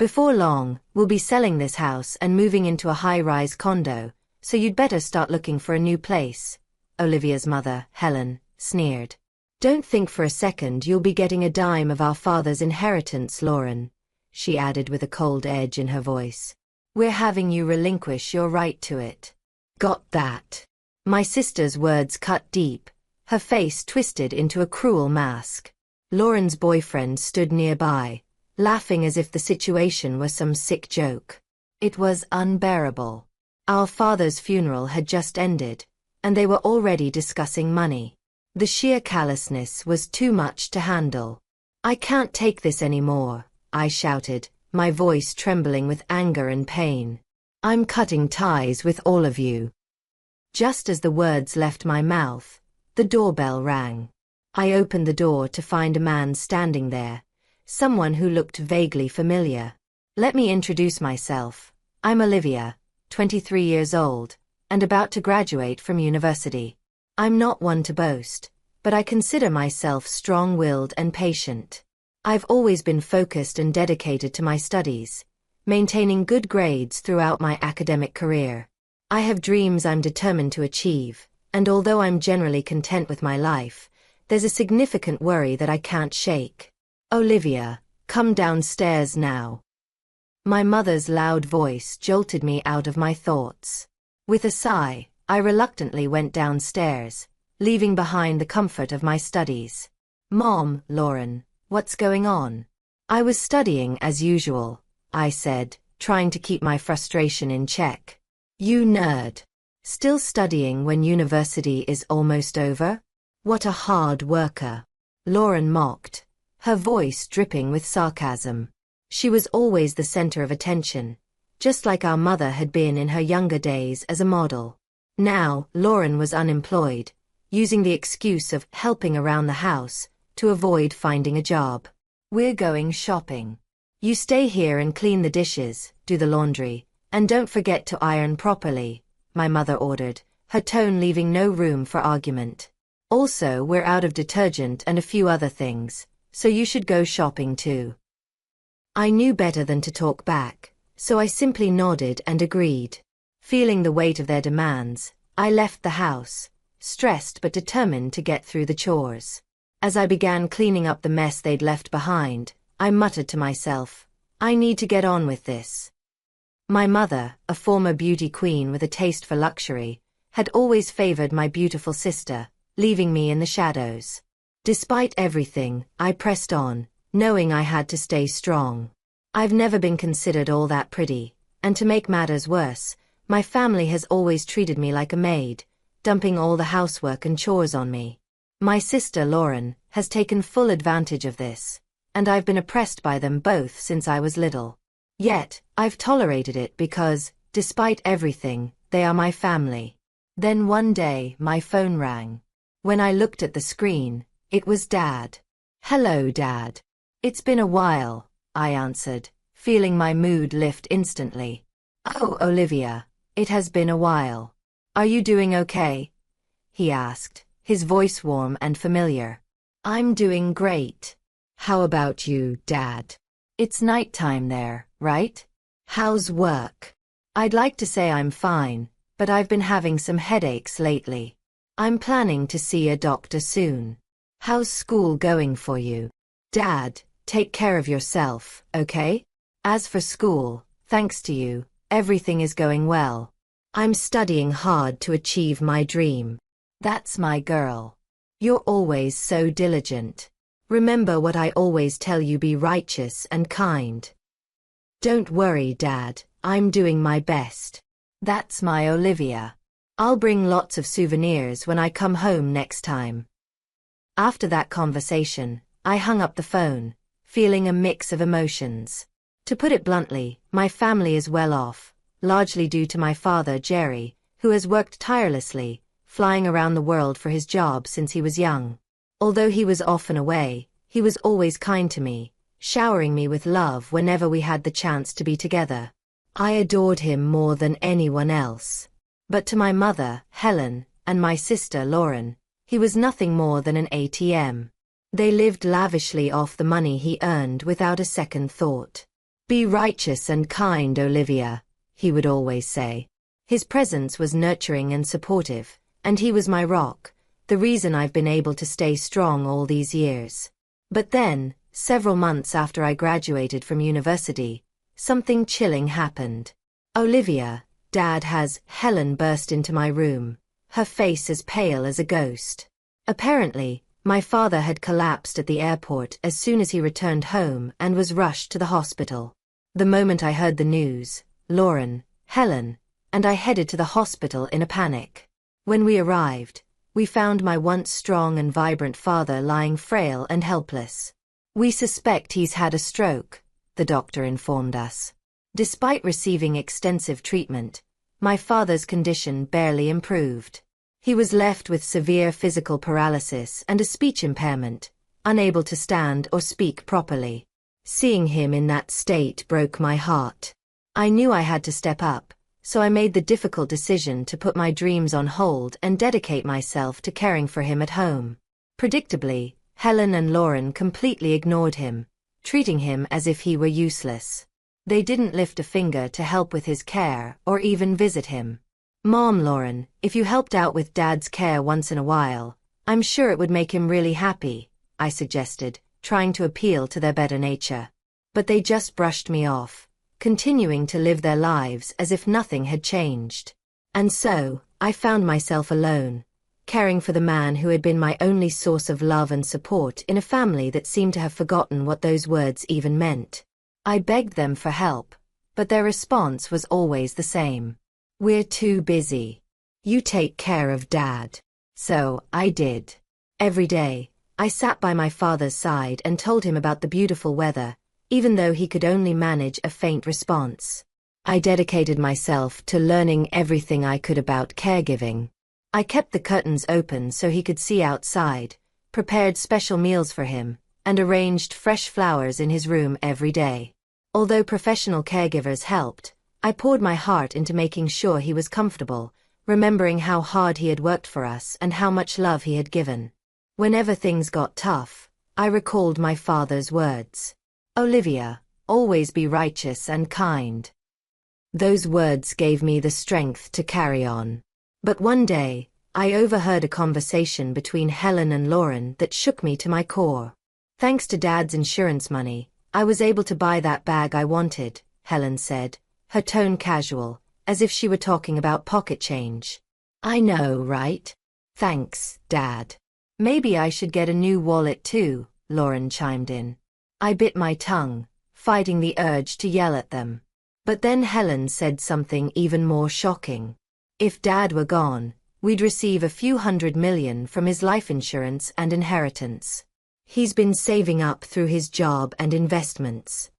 Before long, we'll be selling this house and moving into a high-rise condo, so you'd better start looking for a new place," Olivia's mother, Helen, sneered. "Don't think for a second you'll be getting a dime of our father's inheritance, Lauren," she added with a cold edge in her voice. "We're having you relinquish your right to it." "Got that?" My sister's words cut deep, her face twisted into a cruel mask. Lauren's boyfriend stood nearby, laughing as if the situation were some sick joke. It was unbearable. Our father's funeral had just ended, and they were already discussing money. The sheer callousness was too much to handle. "I can't take this anymore," I shouted, my voice trembling with anger and pain. "I'm cutting ties with all of you." Just as the words left my mouth, the doorbell rang. I opened the door to find a man standing there, someone who looked vaguely familiar. "Let me introduce myself. I'm Olivia, 23 years old, and about to graduate from university. I'm not one to boast, but I consider myself strong-willed and patient. I've always been focused and dedicated to my studies, maintaining good grades throughout my academic career. I have dreams I'm determined to achieve, and although I'm generally content with my life, there's a significant worry that I can't shake. Olivia, come downstairs now." My mother's loud voice jolted me out of my thoughts. With a sigh, I reluctantly went downstairs, leaving behind the comfort of my studies. "Mom, Lauren, what's going on?" "I was studying as usual," I said, trying to keep my frustration in check. "You nerd. Still studying when university is almost over? What a hard worker," Lauren mocked, her voice dripping with sarcasm. She was always the center of attention, just like our mother had been in her younger days as a model. Now, Lauren was unemployed, using the excuse of helping around the house to avoid finding a job. "We're going shopping. You stay here and clean the dishes, do the laundry, and don't forget to iron properly," my mother ordered, her tone leaving no room for argument. "Also, we're out of detergent and a few other things, so you should go shopping too." I knew better than to talk back, so I simply nodded and agreed. Feeling the weight of their demands, I left the house, stressed but determined to get through the chores. As I began cleaning up the mess they'd left behind, I muttered to myself, "I need to get on with this." My mother, a former beauty queen with a taste for luxury, had always favored my beautiful sister, leaving me in the shadows. Despite everything, I pressed on, knowing I had to stay strong. I've never been considered all that pretty, and to make matters worse, my family has always treated me like a maid, dumping all the housework and chores on me. My sister Lauren has taken full advantage of this, and I've been oppressed by them both since I was little. Yet, I've tolerated it because, despite everything, they are my family. Then one day, my phone rang. When I looked at the screen, it was Dad. "Hello, Dad. It's been a while," I answered, feeling my mood lift instantly. "Oh, Olivia, it has been a while. Are you doing okay?" he asked, his voice warm and familiar. "I'm doing great. How about you, Dad? It's nighttime there, right? How's work?" "I'd like to say I'm fine, but I've been having some headaches lately. I'm planning to see a doctor soon. How's school going for you?" "Dad, take care of yourself, okay? As for school, thanks to you, everything is going well. I'm studying hard to achieve my dream." "That's my girl. You're always so diligent. Remember what I always tell you, be righteous and kind." "Don't worry, Dad, I'm doing my best." "That's my Olivia. I'll bring lots of souvenirs when I come home next time." After that conversation, I hung up the phone, feeling a mix of emotions. To put it bluntly, my family is well off, largely due to my father, Jerry, who has worked tirelessly, flying around the world for his job since he was young. Although he was often away, he was always kind to me, showering me with love whenever we had the chance to be together. I adored him more than anyone else. But to my mother, Helen, and my sister, Lauren, he was nothing more than an ATM. They lived lavishly off the money he earned without a second thought. "Be righteous and kind, Olivia," he would always say. His presence was nurturing and supportive, and he was my rock, the reason I've been able to stay strong all these years. But then, several months after I graduated from university, something chilling happened. "Olivia, Dad has..." Helen burst into my room, her face as pale as a ghost. Apparently, my father had collapsed at the airport as soon as he returned home and was rushed to the hospital. The moment I heard the news, Lauren, Helen, and I headed to the hospital in a panic. When we arrived, we found my once strong and vibrant father lying frail and helpless. "We suspect he's had a stroke," the doctor informed us. Despite receiving extensive treatment, my father's condition barely improved. He was left with severe physical paralysis and a speech impairment, unable to stand or speak properly. Seeing him in that state broke my heart. I knew I had to step up, so I made the difficult decision to put my dreams on hold and dedicate myself to caring for him at home. Predictably, Helen and Lauren completely ignored him, treating him as if he were useless. They didn't lift a finger to help with his care or even visit him. "Mom, Lauren, if you helped out with Dad's care once in a while, I'm sure it would make him really happy," I suggested, trying to appeal to their better nature. But they just brushed me off, continuing to live their lives as if nothing had changed. And so, I found myself alone, caring for the man who had been my only source of love and support in a family that seemed to have forgotten what those words even meant. I begged them for help, but their response was always the same. "We're too busy. You take care of Dad." So, I did. Every day, I sat by my father's side and told him about the beautiful weather, even though he could only manage a faint response. I dedicated myself to learning everything I could about caregiving. I kept the curtains open so he could see outside, prepared special meals for him, and arranged fresh flowers in his room every day. Although professional caregivers helped, I poured my heart into making sure he was comfortable, remembering how hard he had worked for us and how much love he had given. Whenever things got tough, I recalled my father's words. "Olivia, always be righteous and kind." Those words gave me the strength to carry on. But one day, I overheard a conversation between Helen and Lauren that shook me to my core. "Thanks to Dad's insurance money, I was able to buy that bag I wanted," Helen said, her tone casual, as if she were talking about pocket change. "I know, right? Thanks, Dad. Maybe I should get a new wallet too," Lauren chimed in. I bit my tongue, fighting the urge to yell at them. But then Helen said something even more shocking. If Dad were gone, we'd receive a few $100 million from his life insurance and inheritance. He's been saving up through his job and investments.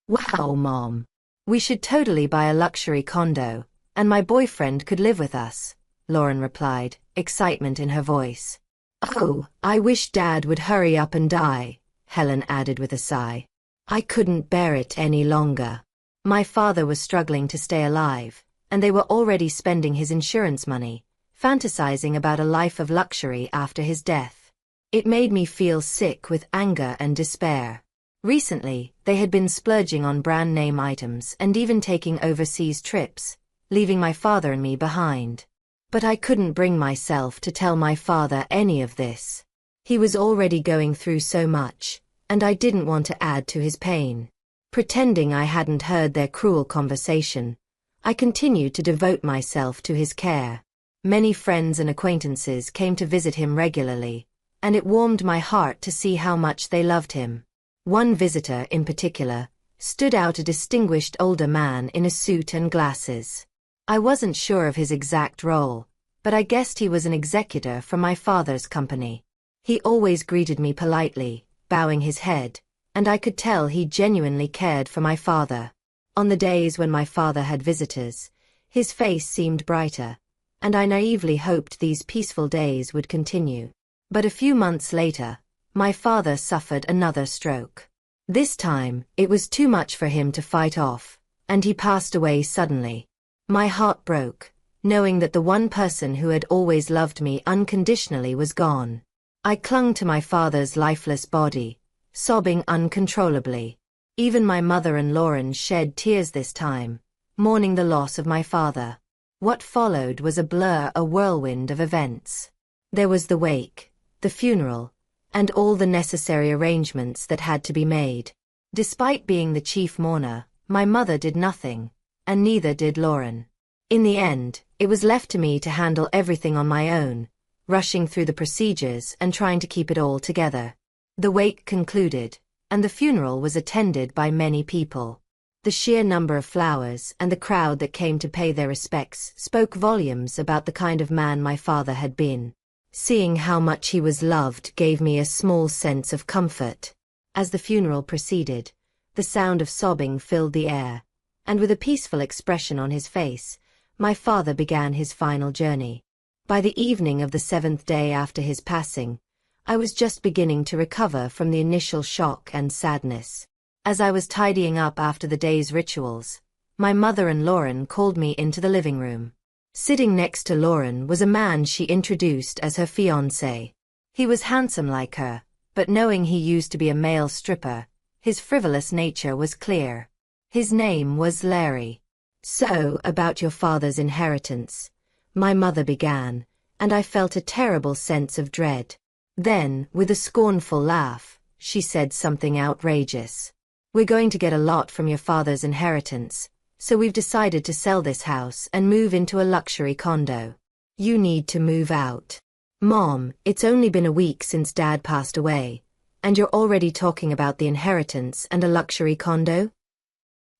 "Wow, Mom. We should totally buy a luxury condo, and my boyfriend could live with us," Lauren replied, excitement in her voice. "Oh, I wish Dad would hurry up and die," Helen added with a sigh. I couldn't bear it any longer. My father was struggling to stay alive, and they were already spending his insurance money, fantasizing about a life of luxury after his death. It made me feel sick with anger and despair. Recently, they had been splurging on brand name items and even taking overseas trips, leaving my father and me behind. But I couldn't bring myself to tell my father any of this. He was already going through so much, and I didn't want to add to his pain. Pretending I hadn't heard their cruel conversation, I continued to devote myself to his care. Many friends and acquaintances came to visit him regularly, and it warmed my heart to see how much they loved him. One visitor in particular stood out, a distinguished older man in a suit and glasses. I wasn't sure of his exact role, but I guessed he was an executor from my father's company. He always greeted me politely, bowing his head, and I could tell he genuinely cared for my father. On the days when my father had visitors, his face seemed brighter, and I naively hoped these peaceful days would continue. But a few months later, my father suffered another stroke. This time, it was too much for him to fight off, and he passed away suddenly. My heart broke, knowing that the one person who had always loved me unconditionally was gone. I clung to my father's lifeless body, sobbing uncontrollably. Even my mother and Lauren shed tears this time, mourning the loss of my father. What followed was a blur, a whirlwind of events. There was the wake, the funeral, and all the necessary arrangements that had to be made. Despite being the chief mourner, my mother did nothing, and neither did Lauren. In the end, it was left to me to handle everything on my own, rushing through the procedures and trying to keep it all together. The wake concluded, and the funeral was attended by many people. The sheer number of flowers and the crowd that came to pay their respects spoke volumes about the kind of man my father had been. Seeing how much he was loved gave me a small sense of comfort. As the funeral proceeded, the sound of sobbing filled the air, and with a peaceful expression on his face, my father began his final journey. By the evening of the 7th day after his passing, I was just beginning to recover from the initial shock and sadness. As I was tidying up after the day's rituals, my mother and Lauren called me into the living room. Sitting next to Lauren was a man she introduced as her fiancé. He was handsome like her, but knowing he used to be a male stripper, his frivolous nature was clear. His name was Larry. "So, about your father's inheritance," my mother began, and I felt a terrible sense of dread. Then, with a scornful laugh, she said something outrageous. "We're going to get a lot from your father's inheritance, so we've decided to sell this house and move into a luxury condo. You need to move out. Mom, it's only been a week since Dad passed away, and you're already talking about the inheritance and a luxury condo?"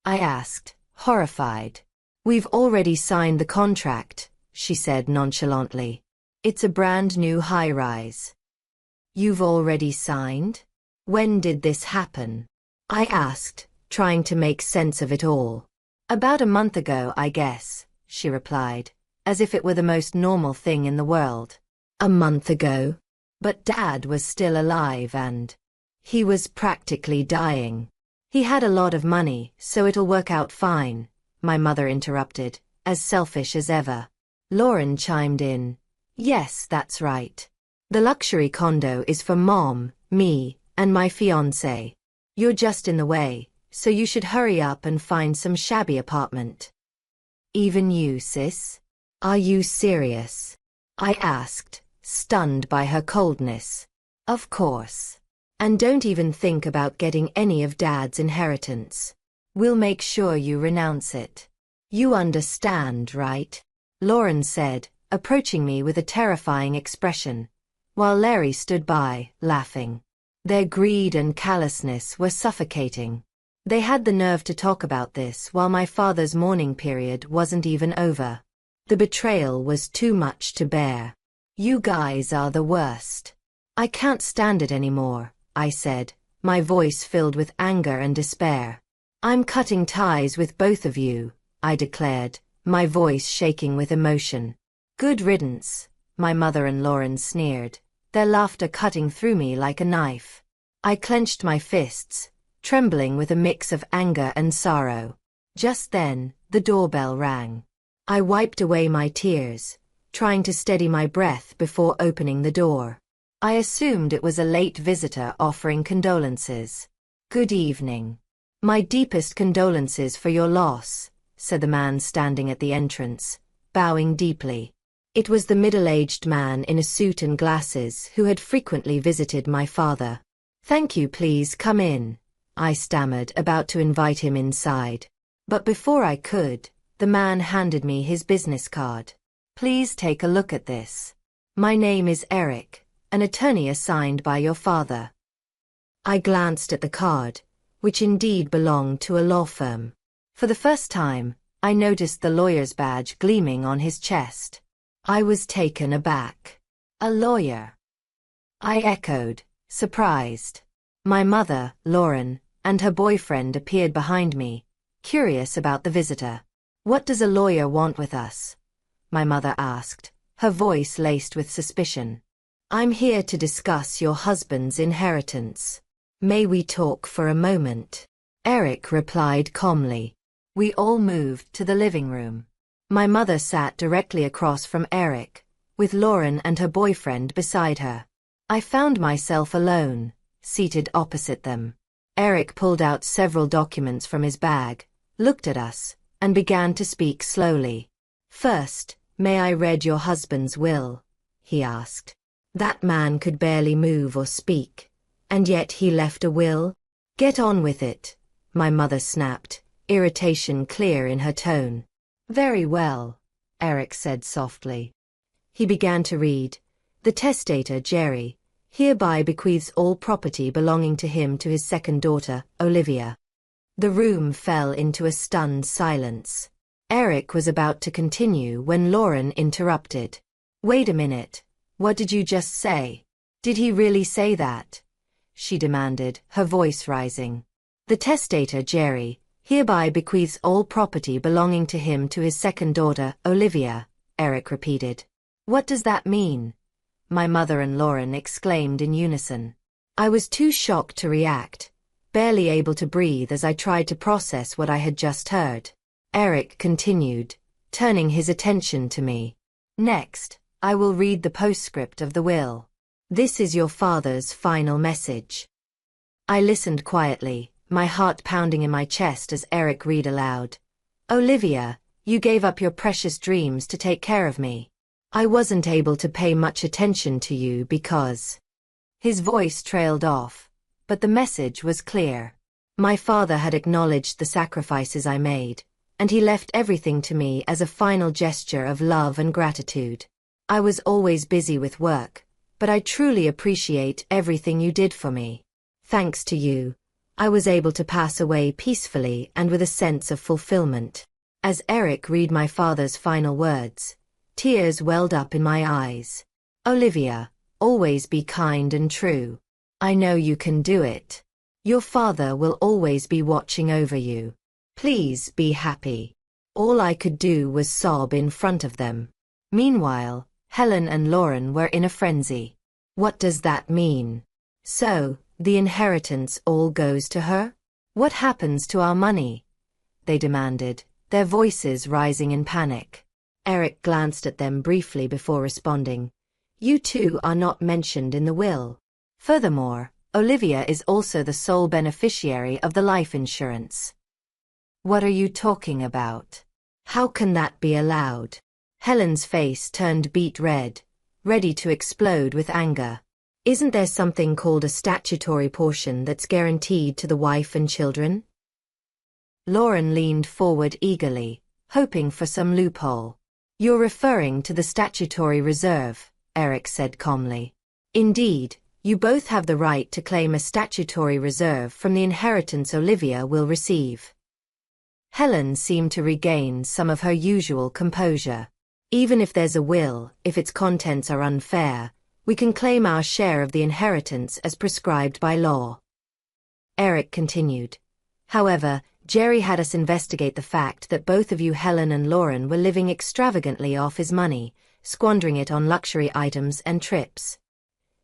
I asked, horrified. "We've already signed the contract," she said nonchalantly. "It's a brand new high-rise." "You've already signed? When did this happen?" I asked, trying to make sense of it all. "About a month ago, I guess," she replied, as if it were the most normal thing in the world. A month ago? But Dad was still alive and he was practically dying. "He had a lot of money, so it'll work out fine," my mother interrupted, as selfish as ever. Lauren chimed in. "Yes, that's right. The luxury condo is for Mom, me, and my fiancé. You're just in the way, so you should hurry up and find some shabby apartment." "Even you, sis? Are you serious?" I asked, stunned by her coldness. "Of course. And don't even think about getting any of Dad's inheritance. We'll make sure you renounce it. You understand, right?" Lauren said, approaching me with a terrifying expression, while Larry stood by, laughing. Their greed and callousness were suffocating. They had the nerve to talk about this while my father's mourning period wasn't even over. The betrayal was too much to bear. "You guys are the worst. I can't stand it anymore," I said, my voice filled with anger and despair. "I'm cutting ties with both of you," I declared, my voice shaking with emotion. "Good riddance," my mother and Lauren sneered, their laughter cutting through me like a knife. I clenched my fists, trembling with a mix of anger and sorrow. Just then, the doorbell rang. I wiped away my tears, trying to steady my breath before opening the door. I assumed it was a late visitor offering condolences. "Good evening. My deepest condolences for your loss," said the man standing at the entrance, bowing deeply. It was the middle-aged man in a suit and glasses who had frequently visited my father. "Thank you, please come in," I stammered, about to invite him inside. But before I could, the man handed me his business card. "Please take a look at this. My name is Eric, an attorney assigned by your father." I glanced at the card, which indeed belonged to a law firm. For the first time, I noticed the lawyer's badge gleaming on his chest. I was taken aback. "A lawyer?" I echoed, surprised. My mother, Lauren, and her boyfriend appeared behind me, curious about the visitor. "What does a lawyer want with us?" my mother asked, her voice laced with suspicion. "I'm here to discuss your husband's inheritance. May we talk for a moment?" Eric replied calmly. We all moved to the living room. My mother sat directly across from Eric, with Lauren and her boyfriend beside her. I found myself alone, seated opposite them. Eric pulled out several documents from his bag, looked at us, and began to speak slowly. First, may I read your husband's will? He asked. That man could barely move or speak, and yet he left a will? Get on with it, my mother snapped, irritation clear in her tone. Very well, Eric said softly. He began to read. The testator, Jerry, hereby bequeaths all property belonging to him to his second daughter, Olivia. The room fell into a stunned silence. Eric was about to continue when Lauren interrupted. Wait a minute, what did you just say? Did he really say that? She demanded, her voice rising. The testator, Jerry, hereby bequeaths all property belonging to him to his second daughter, Olivia, Eric repeated. What does that mean? My mother and Lauren exclaimed in unison. I was too shocked to react, barely able to breathe as I tried to process what I had just heard. Eric continued, turning his attention to me. Next, I will read the postscript of the will. This is your father's final message. I listened quietly, my heart pounding in my chest as Eric read aloud. Olivia, you gave up your precious dreams to take care of me. I wasn't able to pay much attention to you because... His voice trailed off, but the message was clear. My father had acknowledged the sacrifices I made, and he left everything to me as a final gesture of love and gratitude. I was always busy with work, but I truly appreciate everything you did for me. Thanks to you, I was able to pass away peacefully and with a sense of fulfillment. As Eric read my father's final words, tears welled up in my eyes. Olivia, always be kind and true. I know you can do it. Your father will always be watching over you. Please be happy. All I could do was sob in front of them. Meanwhile, Helen and Lauren were in a frenzy. What does that mean? So, the inheritance all goes to her? What happens to our money? They demanded, their voices rising in panic. Eric glanced at them briefly before responding. You two are not mentioned in the will. Furthermore, Olivia is also the sole beneficiary of the life insurance. What are you talking about? How can that be allowed? Helen's face turned beet red, ready to explode with anger. Isn't there something called a statutory portion that's guaranteed to the wife and children? Lauren leaned forward eagerly, hoping for some loophole. You're referring to the statutory reserve, Eric said calmly. Indeed, you both have the right to claim a statutory reserve from the inheritance Olivia will receive. Helen seemed to regain some of her usual composure. Even if there's a will, if its contents are unfair, we can claim our share of the inheritance as prescribed by law. Eric continued. However, Jerry had us investigate the fact that both of you, Helen and Lauren, were living extravagantly off his money, squandering it on luxury items and trips.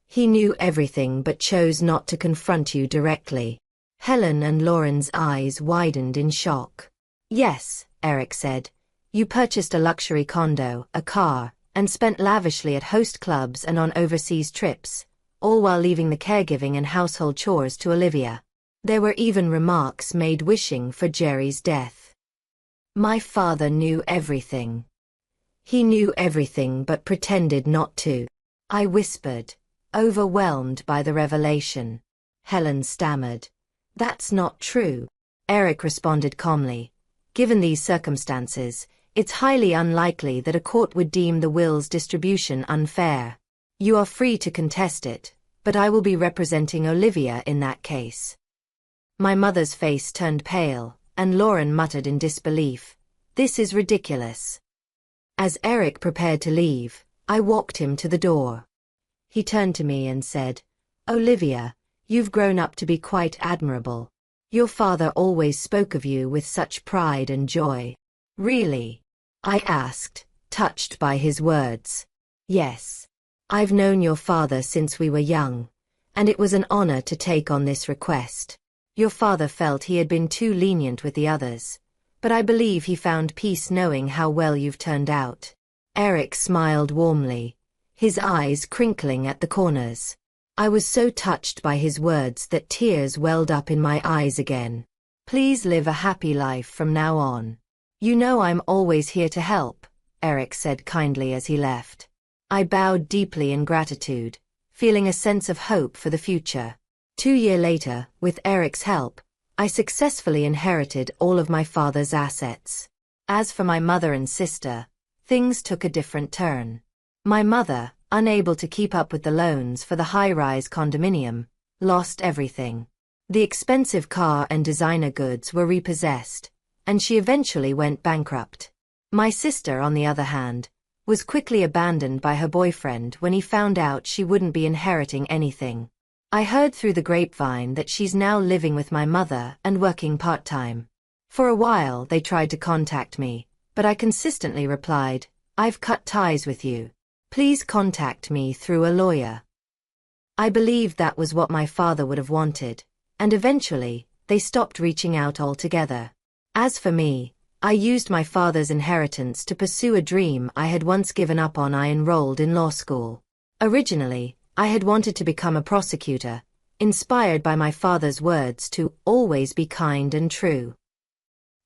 He knew everything but chose not to confront you directly. Helen and Lauren's eyes widened in shock. Yes, Eric said. You purchased a luxury condo, a car, and spent lavishly at host clubs and on overseas trips, all while leaving the caregiving and household chores to Olivia. There were even remarks made wishing for Jerry's death. My father knew everything. He knew everything but pretended not to. I whispered, overwhelmed by the revelation. Helen stammered. That's not true. Eric responded calmly. Given these circumstances, it's highly unlikely that a court would deem the will's distribution unfair. You are free to contest it, but I will be representing Olivia in that case. My mother's face turned pale, and Lauren muttered in disbelief. This is ridiculous. As Eric prepared to leave, I walked him to the door. He turned to me and said, Olivia, you've grown up to be quite admirable. Your father always spoke of you with such pride and joy. Really? I asked, touched by his words. Yes. I've known your father since we were young, and it was an honor to take on this request. Your father felt he had been too lenient with the others, but I believe he found peace knowing how well you've turned out. Eric smiled warmly, his eyes crinkling at the corners. I was so touched by his words that tears welled up in my eyes again. Please live a happy life from now on. You know I'm always here to help, Eric said kindly as he left. I bowed deeply in gratitude, feeling a sense of hope for the future. 2 years later, with Eric's help, I successfully inherited all of my father's assets. As for my mother and sister, things took a different turn. My mother, unable to keep up with the loans for the high-rise condominium, lost everything. The expensive car and designer goods were repossessed, and she eventually went bankrupt. My sister, on the other hand, was quickly abandoned by her boyfriend when he found out she wouldn't be inheriting anything. I heard through the grapevine that she's now living with my mother and working part-time. For a while they tried to contact me, but I consistently replied, "I've cut ties with you. Please contact me through a lawyer." I believed that was what my father would have wanted, and eventually, they stopped reaching out altogether. As for me, I used my father's inheritance to pursue a dream I had once given up on. I enrolled in law school. Originally, I had wanted to become a prosecutor, inspired by my father's words to always be kind and true.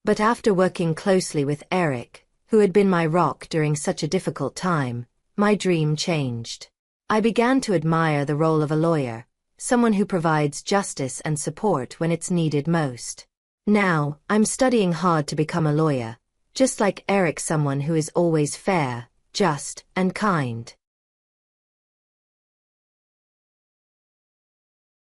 But after working closely with Eric, who had been my rock during such a difficult time, my dream changed. I began to admire the role of a lawyer, someone who provides justice and support when it's needed most. Now, I'm studying hard to become a lawyer, just like Eric, someone who is always fair, just, and kind.